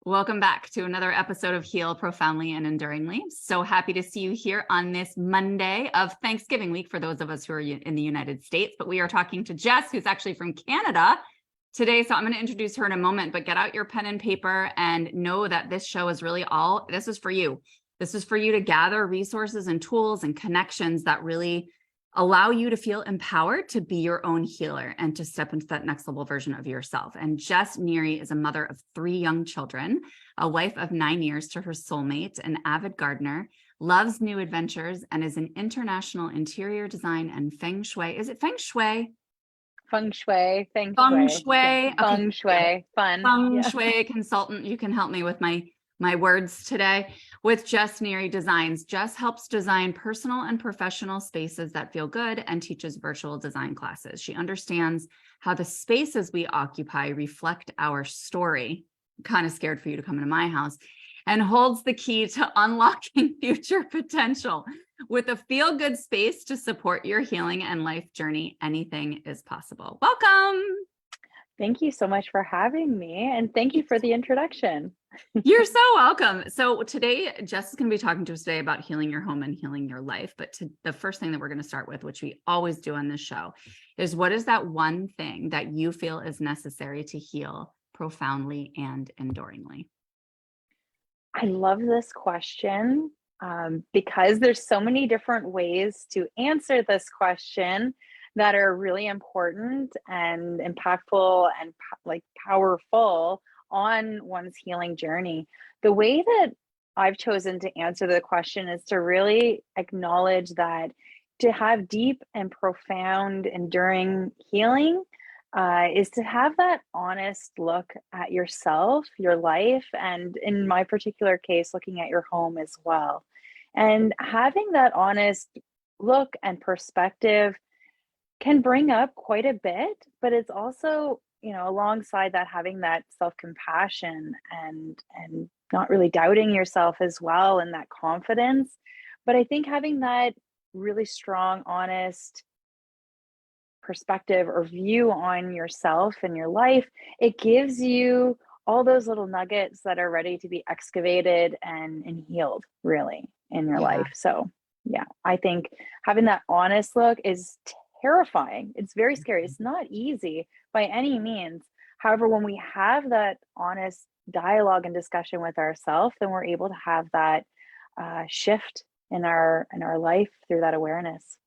Welcome back to another episode of Heal Profoundly and Enduringly. So happy to see you here on this Monday of Thanksgiving week for those of us who are in the United States. But we are talking to Jess, who's actually from Canada today. So I'm going to introduce her in a moment, but get out your pen and paper and know that this show is really this is for you. This is for you to gather resources and tools and connections that really allow you to feel empowered to be your own healer and to step into that next level version of yourself. And Jess Neary is a mother of 3 young children, a wife of 9 years to her soulmate, an avid gardener, loves new adventures, and is an international interior design and Feng Shui. Is it Feng Shui? Feng Shui. Feng Shui. Yeah. Feng Shui. Fun. Feng Shui consultant. You can help me with my words today with Jess Neary Designs. Jess helps design personal and professional spaces that feel good and teaches virtual design classes. She understands how the spaces we occupy reflect our story. I'm kind of scared for you to come into my house, and holds the key to unlocking future potential. With a feel-good space to support your healing and life journey, anything is possible. Welcome. Thank you so much for having me. And thank you for the introduction. You're so welcome. So today, Jess is going to be talking to us today about healing your home and healing your life. But the first thing that we're going to start with, which we always do on this show, is what is that one thing that you feel is necessary to heal profoundly and enduringly? I love this question because there's so many different ways to answer this question that are really important and impactful and powerful on one's healing journey. The way that I've chosen to answer the question is to really acknowledge that to have deep and profound, enduring healing is to have that honest look at yourself, your life, and in my particular case, looking at your home as well. And having that honest look and perspective can bring up quite a bit, but it's also, alongside that, having that self-compassion and not really doubting yourself as well, and that confidence. But I think having that really strong, honest perspective or view on yourself and your life, it gives you all those little nuggets that are ready to be excavated and healed really in your life. So yeah, I think having that honest look is terrifying. It's very scary. It's not easy by any means. However, when we have that honest dialogue and discussion with ourselves, then we're able to have that shift in our life through that awareness.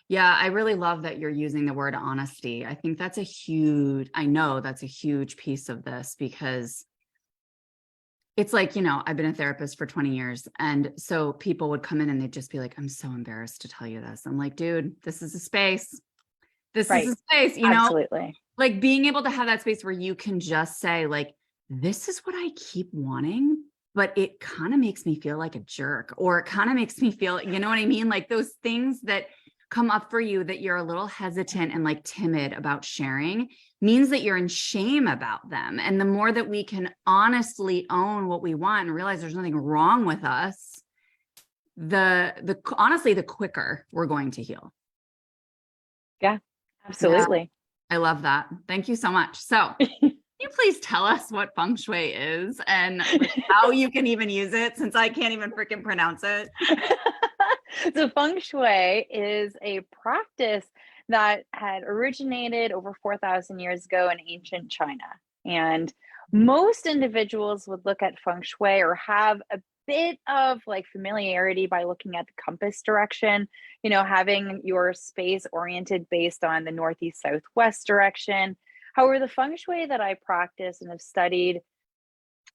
Yeah, I really love that you're using the word honesty. I think I know that's a huge piece of this, because it's like, I've been a therapist for 20 years. And so people would come in and they'd just be like, I'm so embarrassed to tell you this. I'm like, dude, this is a space. This is a space, Absolutely. Like being able to have that space where you can just say, like, this is what I keep wanting, but it kind of makes me feel like a jerk, or it kind of makes me feel, you know what I mean? Like those things that come up for you that you're a little hesitant and like timid about sharing means that you're in shame about them. And the more that we can honestly own what we want and realize there's nothing wrong with us, honestly, the quicker we're going to heal. Yeah, absolutely. Yeah, I love that. Thank you so much. So can you please tell us what Feng Shui is and how you can even use it, since I can't even freaking pronounce it? So Feng Shui is a practice that had originated over 4,000 years ago in ancient China. And most individuals would look at Feng Shui or have a bit of familiarity by looking at the compass direction, having your space oriented based on the northeast southwest direction. However, the Feng Shui that I practice and have studied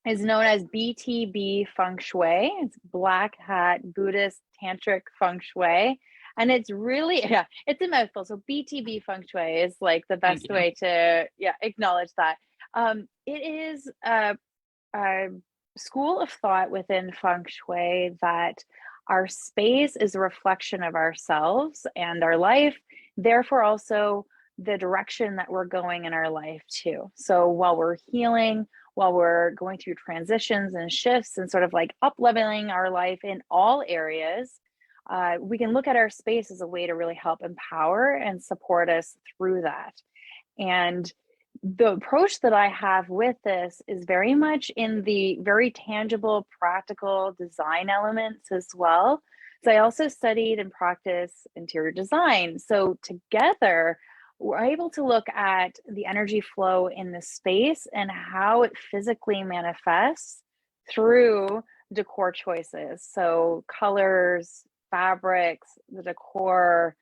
is known as BTB Feng Shui. It's Black Hat Buddhist Tantric Feng Shui. And it's really, it's a mouthful. So BTB Feng Shui is the best way to acknowledge that. It is a school of thought within Feng Shui that our space is a reflection of ourselves and our life, therefore also the direction that we're going in our life too. So while we're healing, while we're going through transitions and shifts and sort of up-leveling our life in all areas, we can look at our space as a way to really help empower and support us through that. And the approach that I have with this is very much in the very tangible, practical design elements as well. So I also studied and practiced interior design. So together, we're able to look at the energy flow in the space and how it physically manifests through decor choices. So colors, fabrics, the decor,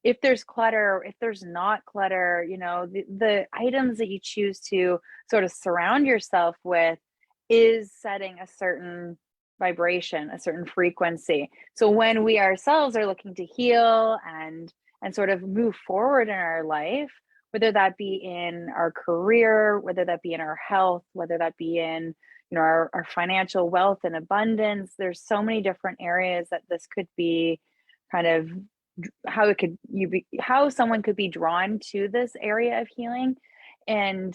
if there's clutter, if there's not clutter, the items that you choose to sort of surround yourself with is setting a certain vibration, a certain frequency. So when we ourselves are looking to heal and sort of move forward in our life, whether that be in our career, whether that be in our health, whether that be in our financial wealth and abundance, there's so many different areas that this could be kind of how someone could be drawn to this area of healing, and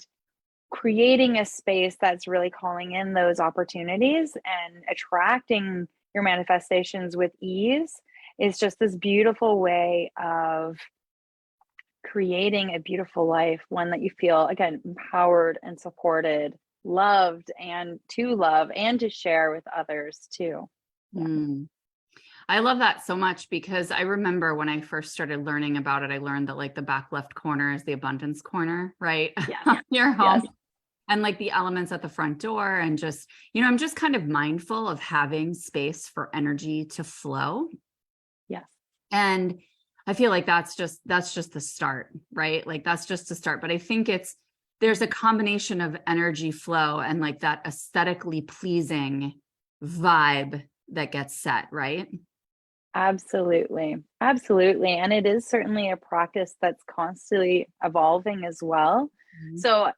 creating a space that's really calling in those opportunities and attracting your manifestations with ease is just this beautiful way of creating a beautiful life, one that you feel, again, empowered and supported, loved, and to love and to share with others too. Yeah. I love that so much, because I remember when I first started learning about it, I learned that like the back left corner is the abundance corner, right? Yes. Your home. Yes. And like the elements at the front door, and just, I'm just kind of mindful of having space for energy to flow. Yes. And I feel like that's just the start, right? Like that's just the start. But I think there's a combination of energy flow and like that aesthetically pleasing vibe that gets set, right? Absolutely. Absolutely. And it is certainly a practice that's constantly evolving as well. Mhm. So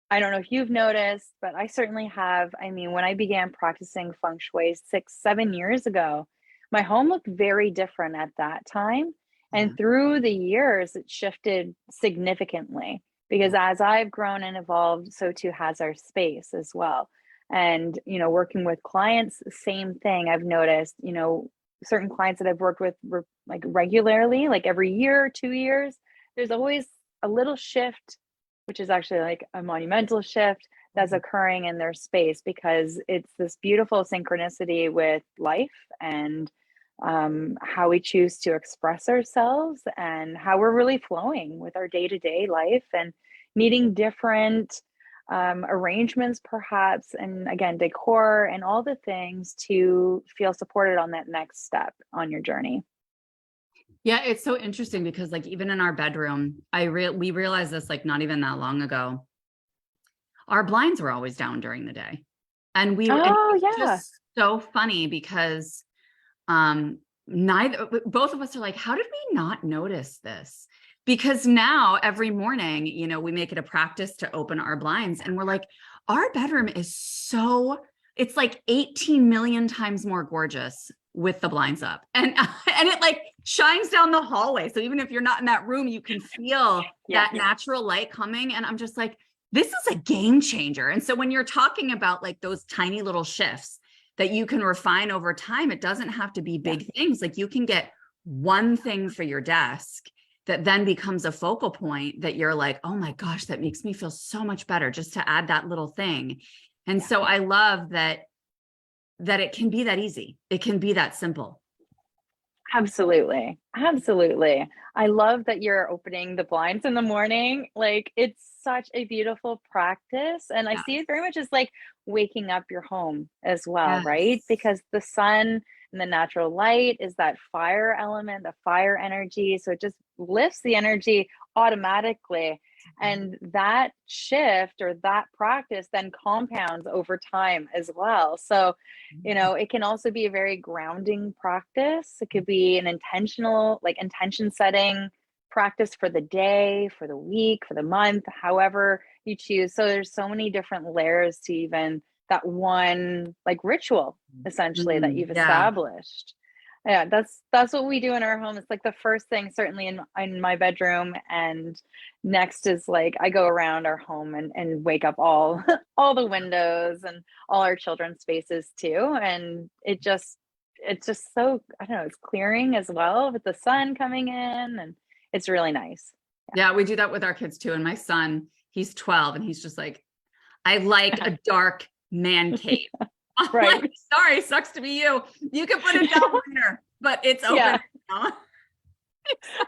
I don't know if you've noticed, but I certainly have. I mean, when I began practicing feng shui 6, 7 years ago, my home looked very different at that time. Yeah. And through the years, it shifted significantly because as I've grown and evolved, so too has our space as well. And, working with clients, same thing. I've noticed, certain clients that I've worked with like regularly, like every year, 2 years, there's always a little shift, which is actually like a monumental shift that's occurring in their space, because it's this beautiful synchronicity with life and how we choose to express ourselves and how we're really flowing with our day-to-day life and needing different arrangements perhaps, and again, decor and all the things to feel supported on that next step on your journey. Yeah, it's so interesting because like even in our bedroom, we realized this like not even that long ago. Our blinds were always down during the day. And Oh, it's yeah. just so funny because both of us are like, how did we not notice this? Because now every morning, we make it a practice to open our blinds, and we're like, our bedroom is it's like 18 million times more gorgeous with the blinds up, and it like shines down the hallway. So even if you're not in that room, you can feel that natural light coming. And I'm just like, this is a game changer. And so when you're talking about like those tiny little shifts that you can refine over time, it doesn't have to be big things. Like you can get one thing for your desk that then becomes a focal point that you're like, oh my gosh, that makes me feel so much better just to add that little thing. And so I love that it can be that easy. It can be that simple. Absolutely. Absolutely. I love that you're opening the blinds in the morning. Like, it's such a beautiful practice. And I Yeah. see it very much as like waking up your home as well, right? Yes. Because the sun and the natural light is that fire element, the fire energy. So it just lifts the energy automatically. And that shift or that practice then compounds over time as well. So, it can also be a very grounding practice. It could be an intentional, like intention setting practice for the day, for the week, for the month, however you choose. So there's so many different layers to even that one like ritual essentially that you've Yeah. established. Yeah, that's what we do in our home. It's like the first thing certainly in my bedroom, and next is like I go around our home and wake up all all the windows and all our children's spaces too. And it's just so, I don't know, it's clearing as well with the sun coming in, and it's really nice. Yeah, we do that with our kids too. And my son, he's 12 and he's just like, I like a dark man cave. I'm Right. like, sorry, sucks to be you. You can put it down later, but it's open now.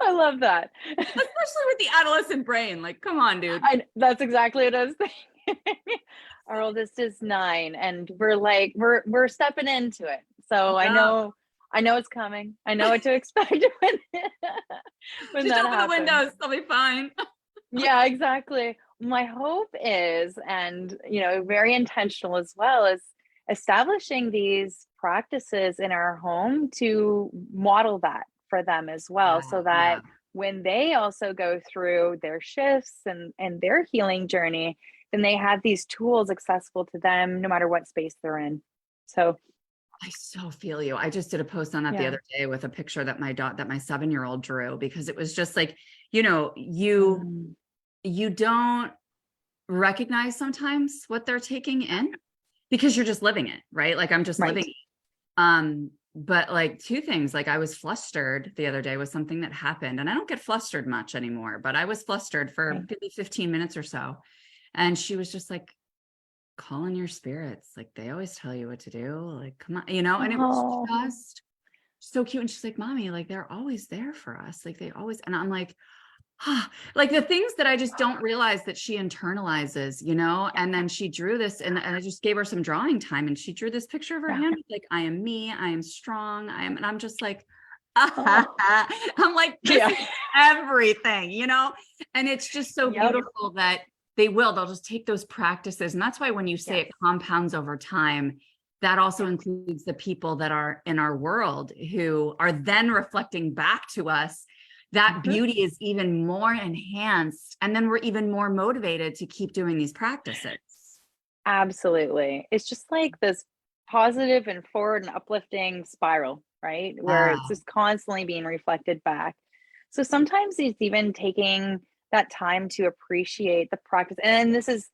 I love that. Especially with the adolescent brain. Like, come on, dude. That's exactly what I was thinking. Our oldest is 9 and we're stepping into it. So I know it's coming. I know what to expect when Just that open happens. the windows, they'll be fine. Yeah, exactly. My hope is, and very intentional as well, is establishing these practices in our home to model that for them as well, so that when they also go through their shifts and their healing journey, then they have these tools accessible to them no matter what space they're in. So I so feel you. I just did a post on that the other day with a picture that my 7-year-old drew, because it was just like, you don't recognize sometimes what they're taking in because you're just living it, right? Like I'm just living it. But like 2 things, like I was flustered the other day with something that happened, and I don't get flustered much anymore, but I was flustered for maybe 15 minutes or so. And she was just like, call in your spirits. Like they always tell you what to do. Like, come on, and it was just so cute. And she's like, Mommy, like they're always there for us. Like they always, and I'm like, like the things that I just don't realize that she internalizes, and then she drew this and I just gave her some drawing time and she drew this picture of her hand. Like, I am me, I am strong. And I'm just like, I'm like, this is everything, and it's just so beautiful that they'll just take those practices. And that's why when you say it compounds over time, that also includes the people that are in our world who are then reflecting back to us. That beauty is even more enhanced. And then we're even more motivated to keep doing these practices. Absolutely. It's just like this positive and forward and uplifting spiral, right? Where it's just constantly being reflected back. So sometimes it's even taking that time to appreciate the practice. And this is,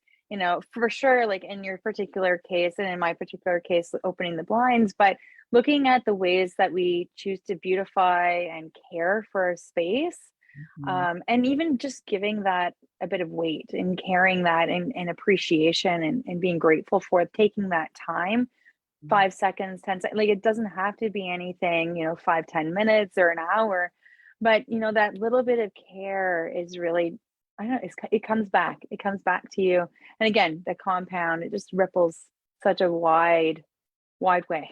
for sure, like in your particular case and in my particular case, opening the blinds, but looking at the ways that we choose to beautify and care for our space, and even just giving that a bit of weight and carrying that and appreciation and being grateful for taking that time, 5 seconds, 10 seconds, like it doesn't have to be anything, 5-10 minutes or an hour, but that little bit of care is really, I don't know, it comes back to you. And again, the compound, it just ripples such a wide way.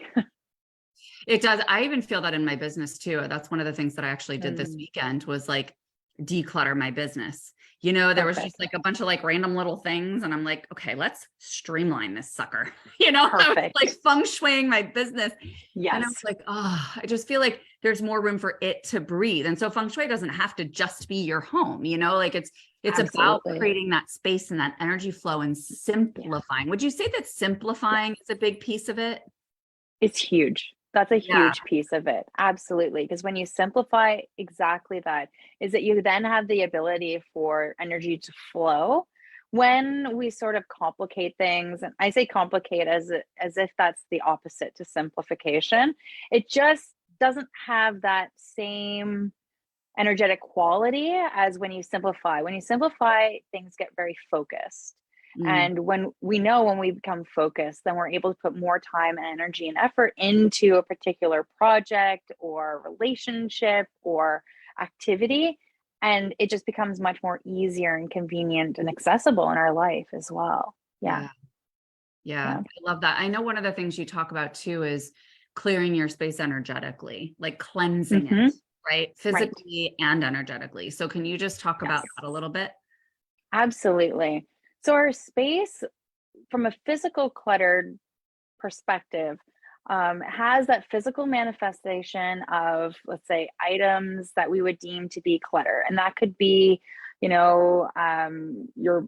It does. I even feel that in my business too. That's one of the things that I actually did this weekend was like declutter my business. There was just like a bunch of like random little things. And I'm like, okay, let's streamline this sucker. I was like feng shuiing my business. Yes. And I was like, I just feel like there's more room for it to breathe. And so feng shui doesn't have to just be your home, like it's about creating that space and that energy flow and simplifying. Would you say that simplifying is a big piece of it? It's huge. That's a huge piece of it. Absolutely. Because when you simplify, exactly that is that you then have the ability for energy to flow. When we sort of complicate things, and I say complicate as if that's the opposite to simplification, it just doesn't have that same energetic quality as when you simplify. When you simplify, things get very focused. And when we become focused, then we're able to put more time and energy and effort into a particular project or relationship or activity. And it just becomes much more easier and convenient and accessible in our life as well. Yeah. I love that. I know one of the things you talk about too is clearing your space energetically, like cleansing it, right? Physically and energetically. So can you just talk about that a little bit? Absolutely. So our space, from a physical cluttered perspective, has that physical manifestation of, let's say, items that we would deem to be clutter. And that could be, I'm going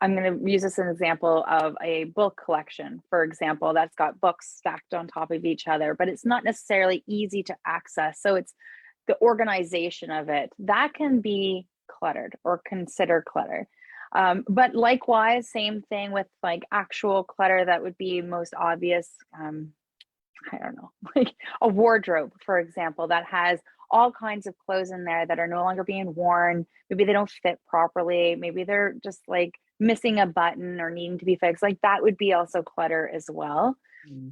to use this as an example of a book collection, for example, that's got books stacked on top of each other, but it's not necessarily easy to access. So it's the organization of it that can be cluttered or considered clutter. But likewise, same thing with like actual clutter that would be most obvious. I don't know, like a wardrobe, for example, that has all kinds of clothes in there that are no longer being worn. Maybe they don't fit properly. Maybe they're just like missing a button or needing to be fixed. Like that would be also clutter as well. Mm.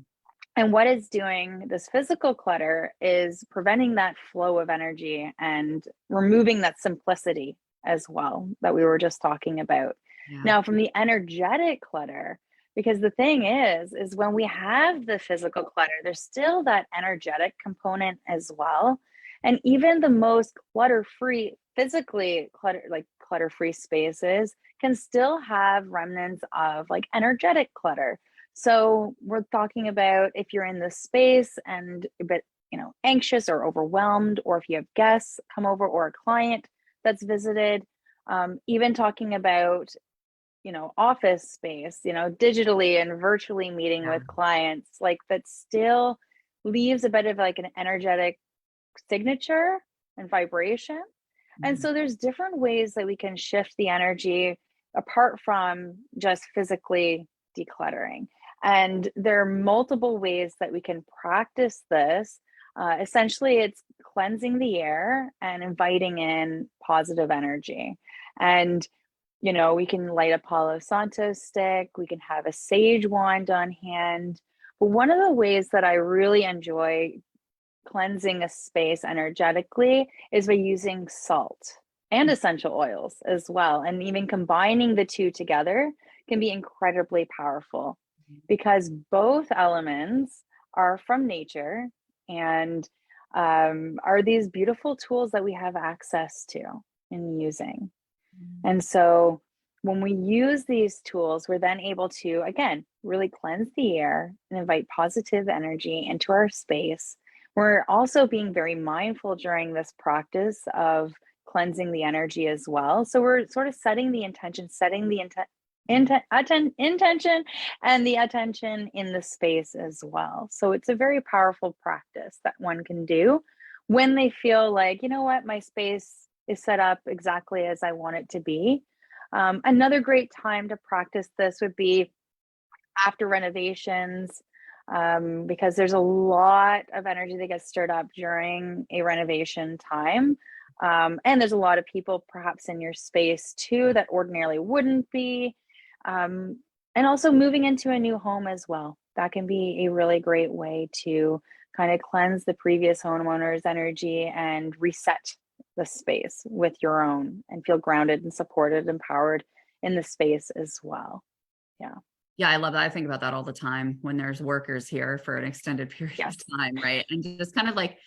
And what it's doing, this physical clutter, is preventing that flow of energy and removing that simplicity as well that we were just talking about. Yeah. Now, from the energetic clutter, because the thing is when we have the physical clutter, there's still that energetic component as well. And even the most clutter-free, physically clutter-free spaces can still have remnants of like energetic clutter. So we're talking about if you're in this space and a bit, anxious or overwhelmed, or if you have guests come over or a client that's visited, even talking about, office space, digitally and virtually meeting Yeah. with clients, like that still leaves a bit of like an energetic signature and vibration. And Mhm. so there's different ways that we can shift the energy apart from just physically decluttering. And there are multiple ways that we can practice this. Essentially, it's cleansing the air and inviting in positive energy. And, we can light a Palo Santo stick, we can have a sage wand on hand. But one of the ways that I really enjoy cleansing a space energetically is by using salt and essential oils as well. And even combining the two together can be incredibly powerful because both elements are from nature and are these beautiful tools that we have access to in using. And so when we use these tools, we're then able to, again, really cleanse the air and invite positive energy into our space. We're also being very mindful during this practice of cleansing the energy as well. So we're sort of setting the intention, setting the intention and the attention in the space as well. So it's a very powerful practice that one can do when they feel like, what, my space is set up exactly as I want it to be. Another great time to practice this would be after renovations, because there's a lot of energy that gets stirred up during a renovation time. And there's a lot of people perhaps in your space too that ordinarily wouldn't be. And also moving into a new home as well. That can be a really great way to kind of cleanse the previous homeowner's energy and reset the space with your own and feel grounded and supported, empowered in the space as well. Yeah. Yeah, I love that. I think about that all the time when there's workers here for an extended period of time, right? And just kind of like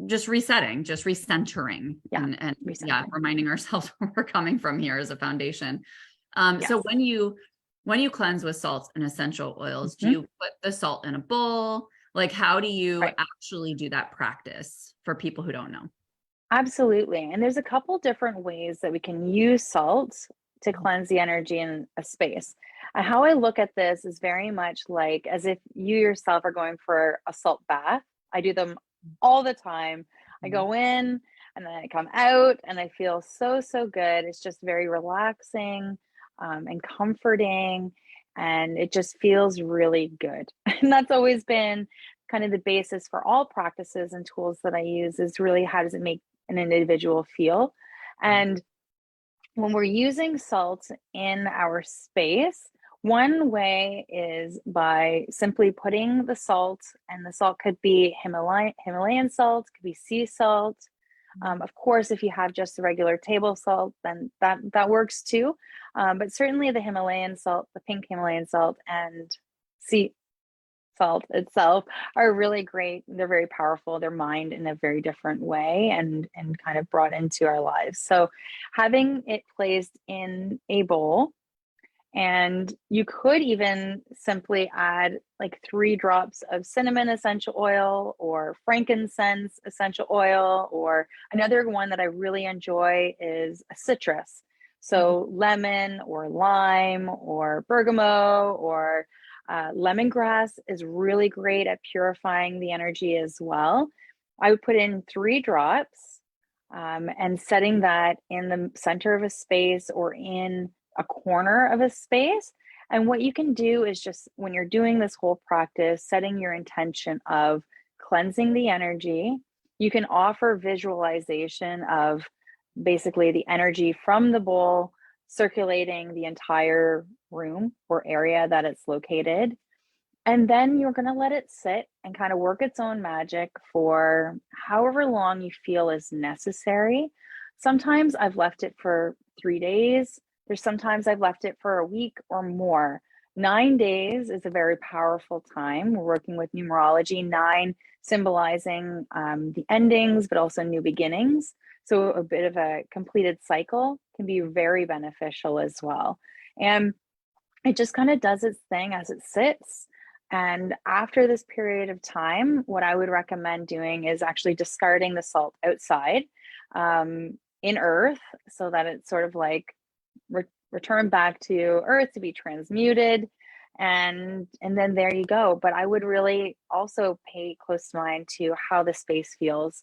just resetting, just recentering, and recentering. reminding ourselves where we're coming from here as a foundation. Yes. So when you cleanse with salts and essential oils, do you put the salt in a bowl? Like, how do you actually do that practice for people who don't know? Absolutely. And there's a couple different ways that we can use salt to cleanse the energy in a space. And how I look at this is very much like as if you yourself are going for a salt bath. I do them all the time. I go in and then I come out and I feel so, so good. It's just very relaxing and comforting. And it just feels really good. And that's always been kind of the basis for all practices and tools that I use is really how does it make an individual feel. And when we're using salt in our space, one way is by simply putting the salt, and the salt could be Himalayan salt, could be sea salt. Of course, if you have just the regular table salt, then that works too. But certainly the Himalayan salt, the pink Himalayan salt, and sea salt itself are really great. They're very powerful. They're mined in a very different way and kind of brought into our lives. So having it placed in a bowl, and you could even simply add like 3 drops of cinnamon essential oil or frankincense essential oil, or another one that I really enjoy is a citrus. So lemon or lime or bergamot or lemongrass is really great at purifying the energy as well. I would put in 3 drops and setting that in the center of a space or in a corner of a space. And what you can do is just when you're doing this whole practice, setting your intention of cleansing the energy, you can offer visualization of basically the energy from the bowl circulating the entire room or area that it's located. And then you're going to let it sit and kind of work its own magic for however long you feel is necessary. Sometimes I've left it for 3 days. There's sometimes I've left it for a week or more. 9 days is a very powerful time. We're working with numerology, 9 symbolizing the endings, but also new beginnings. So a bit of a completed cycle can be very beneficial as well. And it just kind of does its thing as it sits. And after this period of time, what I would recommend doing is actually discarding the salt outside in earth so that it's sort of like return back to earth to be transmuted. And then there you go. But I would really also pay close mind to how the space feels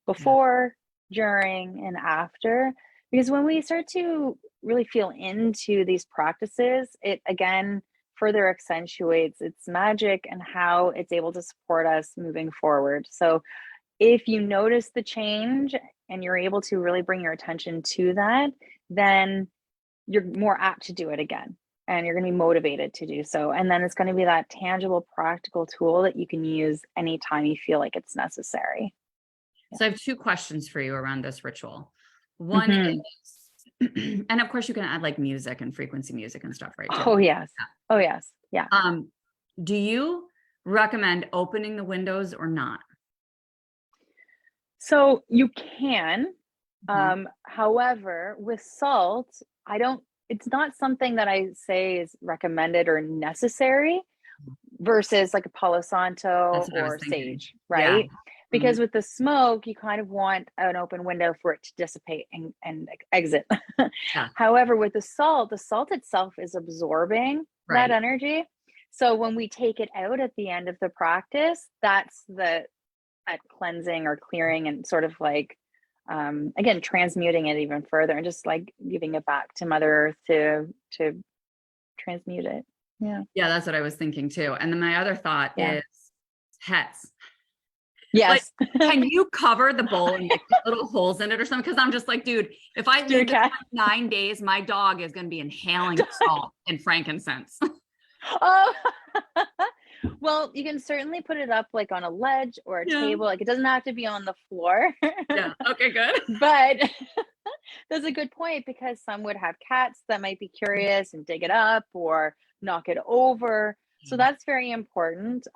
before, during, and after. Because when we start to really feel into these practices, it again further accentuates its magic and how it's able to support us moving forward. So if you notice the change and you're able to really bring your attention to that, then you're more apt to do it again and you're going to be motivated to do so. And then it's going to be that tangible, practical tool that you can use anytime you feel like it's necessary. So I have 2 questions for you around this ritual. One is, and of course you can add like music and frequency music and stuff, right? Oh, yes. Oh, yes. Yeah. Do you recommend opening the windows or not? So you can, however, with salt, it's not something that I say is recommended or necessary versus like a Palo Santo or sage, right? Yeah. Because with the smoke, you kind of want an open window for it to dissipate and exit. Yeah. However, with the salt itself is absorbing that energy. So when we take it out at the end of the practice, that's that cleansing or clearing and sort of like, again, transmuting it even further and just like giving it back to Mother Earth to transmute it. Yeah. Yeah, that's what I was thinking too. And then my other thought is pets. Yes. Like, can you cover the bowl and make little holes in it or something? Because I'm just like, dude, if I leave this for 9 days, my dog is going to be inhaling salt and frankincense. Oh, well, you can certainly put it up like on a ledge or a table. Like it doesn't have to be on the floor. Yeah. Okay, good. But that's a good point because some would have cats that might be curious and dig it up or knock it over. So that's very important.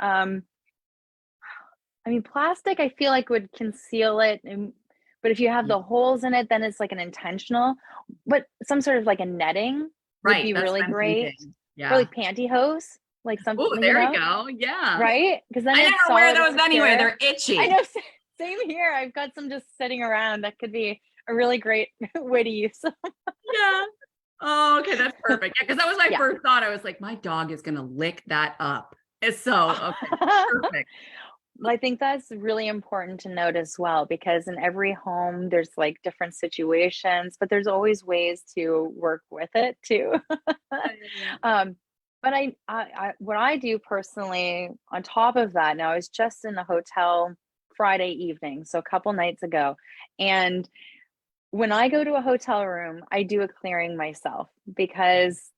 I mean, plastic, I feel like would conceal it. But if you have the holes in it, then it's like an intentional, but some sort of like a netting would be really great. Yeah. Or like pantyhose, like something. Oh, there you go. Yeah. Right? Because then I never wear those anyway. They're itchy. I know. Same here. I've got some just sitting around. That could be a really great way to use them. Yeah. Oh, okay. That's perfect. Yeah. Because that was my first thought. I was like, my dog is going to lick that up. It's so okay. Perfect. Well, I think that's really important to note as well, because in every home, there's like different situations, but there's always ways to work with it too. But I what I do personally on top of that, now I was just in a hotel Friday evening, so a couple nights ago. And when I go to a hotel room, I do a clearing myself because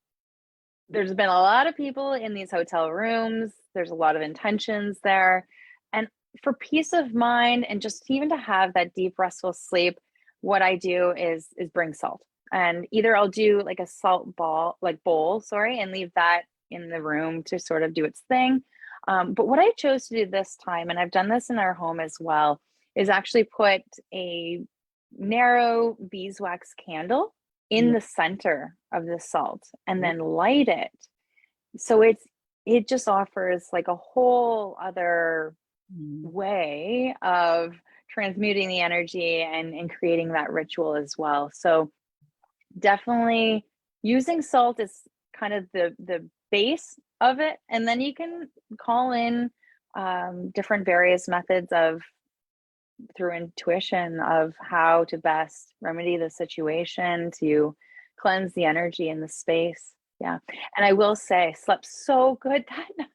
there's been a lot of people in these hotel rooms. There's a lot of intentions there. And for peace of mind and just even to have that deep, restful sleep, what I do is bring salt. And either I'll do like a salt bowl, and leave that in the room to sort of do its thing. But what I chose to do this time, and I've done this in our home as well, is actually put a narrow beeswax candle in the center of the salt and then light it. So it just offers like a whole other way of transmuting the energy and creating that ritual as well. So definitely using salt is kind of the base of it, and then you can call in different various methods through intuition of how to best remedy the situation to cleanse the energy in the space. Yeah. And I will say, I slept so good that night.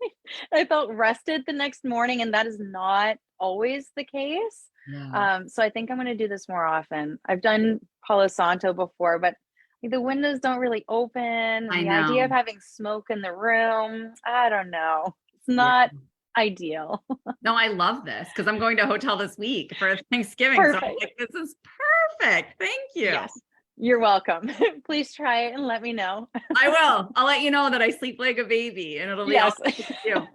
I felt rested the next morning, and that is not always the case. Yeah. So I think I'm going to do this more often. I've done Palo Santo before, but like, the windows don't really open, and I the idea know. of having smoke in the room, I don't know. It's Yeah. not ideal. No, I love this because I'm going to a hotel this week for Thanksgiving. So I'm Perfect. like, this is perfect. Thank you. Yes. You're welcome. Please try it and let me know. I will. I'll let you know that I sleep like a baby, and it'll be all Yes. good with you.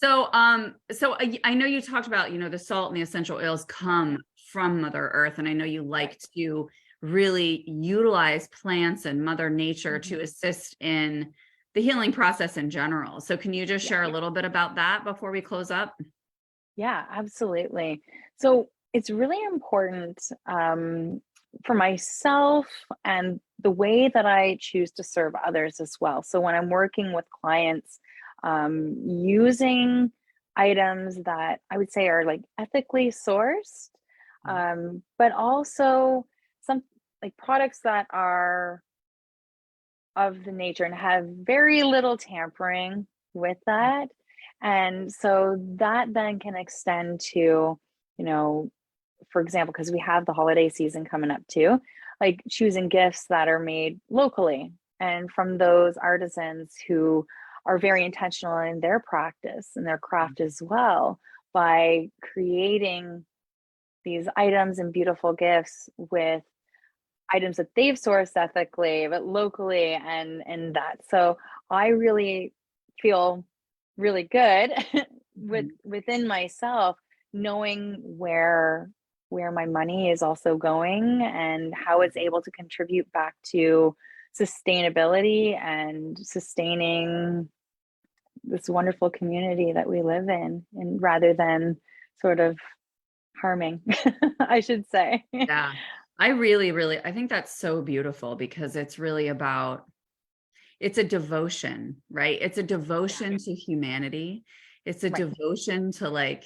So, I know you talked about, the salt and the essential oils come from Mother Earth, and I know you like to really utilize plants and Mother Nature to assist in the healing process in general. So, can you just share a little bit about that before we close up? Yeah, absolutely. So it's really important for myself and the way that I choose to serve others as well. So when I'm working with clients, using items that I would say are like ethically sourced, but also some like products that are of the nature and have very little tampering with that. And so that then can extend to, for example, because we have the holiday season coming up too, like choosing gifts that are made locally and from those artisans who are very intentional in their practice and their craft as well, by creating these items and beautiful gifts with items that they've sourced ethically but locally, and that, so I really feel really good within myself, knowing where my money is also going and how it's able to contribute back to sustainability and sustaining this wonderful community that we live in, and rather than sort of harming, I should say. Yeah. I really, really, I think that's so beautiful because it's really about, it's a devotion, right? It's a devotion to humanity. It's a Right. devotion to like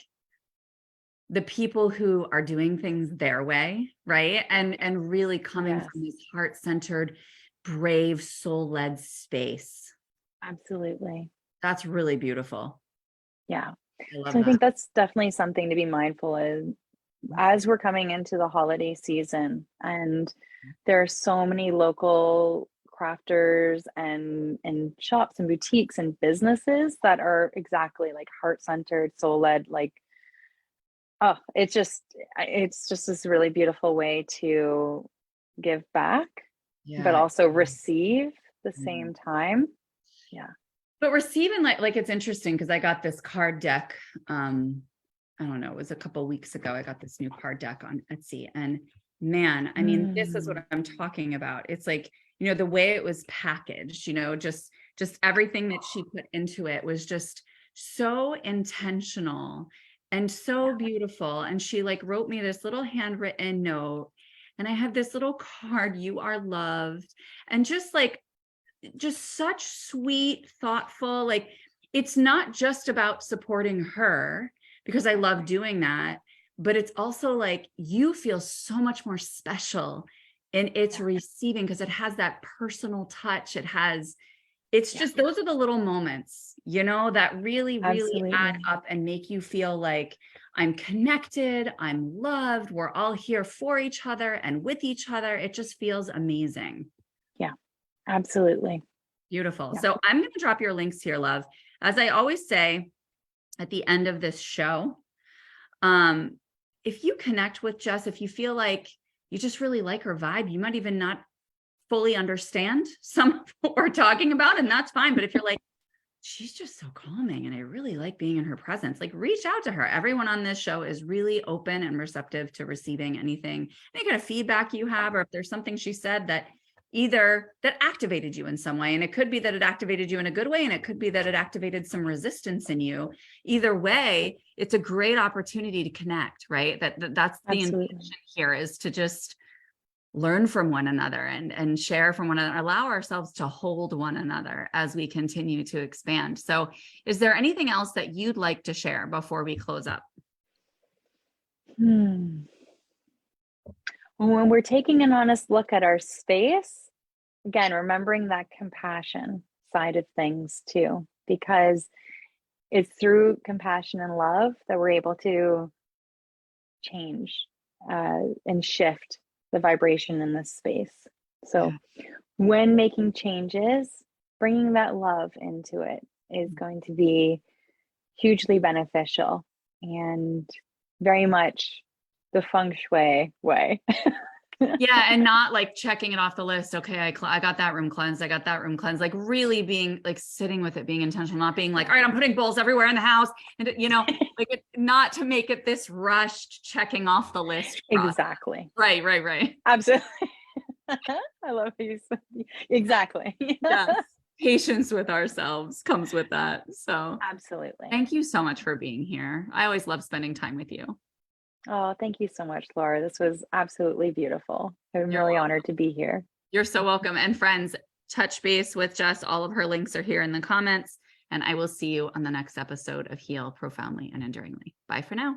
the people who are doing things their way, right? And really coming Yes, from this heart-centered, brave, soul-led space. absolutely. That's really beautiful. Yeah. I love So I that. think that's definitely something to be mindful of as we're coming into the holiday season. And there are so many local crafters and shops and boutiques and businesses that are exactly like heart-centered, soul-led, like, oh, it's just this really beautiful way to give back, but Yeah. also receive the Yeah. same time. Yeah. But receiving like it's interesting because I got this card deck. I don't know, it was a couple weeks ago. I got this new card deck on Etsy, and man, I mean, this is Mm, what I'm talking about. It's like, the way it was packaged, just everything that she put into it was just so intentional and so beautiful. And she like wrote me this little handwritten note, and I have this little card, "You are loved," and just such sweet, thoughtful, like it's not just about supporting her because I love doing that, but it's also like you feel so much more special in its yeah, receiving because it has that personal touch. It's yeah, just those are the little moments, that really, really add absolutely. up and make you feel like I'm connected, I'm loved, we're all here for each other and with each other. It just feels amazing. Yeah, absolutely. Beautiful. Yeah. So I'm going to drop your links here, love. As I always say at the end of this show, um, if you connect with Jess, if you feel like you just really like her vibe, you might even not fully understand some of what we're talking about, and that's fine. But if you're like, she's just so calming and I really like being in her presence, like reach out to her. Everyone on this show is really open and receptive to receiving any kind of feedback you have, or if there's something she said that either that activated you in some way. And it could be that it activated you in a good way, and it could be that it activated some resistance in you. Either way, it's a great opportunity to connect, right? That's the Absolutely. intention here, is to just learn from one another and share from one another, allow ourselves to hold one another as we continue to expand. So is there anything else that you'd like to share before we close up? Hmm. When we're taking an honest look at our space, again, remembering that compassion. side of things too, because it's through compassion and love that we're able to change and shift the vibration in this space. So when making changes, bringing that love into it is going to be hugely beneficial and very much the feng shui way. Yeah. And not like checking it off the list. Okay. I got that room cleansed. I got that room cleansed. Like really being like sitting with it, being intentional, not being like, all right, I'm putting bowls everywhere in the house. And like not to make it this rushed checking off the list process. Exactly. Right. Absolutely. I love how you said exactly. Yes. Patience with ourselves comes with that. So absolutely. Thank you so much for being here. I always love spending time with you. Oh, thank you so much, Laura. This was absolutely beautiful. I'm really honored to be here. You're so welcome. And friends, touch base with Jess. All of her links are here in the comments. And I will see you on the next episode of Heal Profoundly and Enduringly. Bye for now.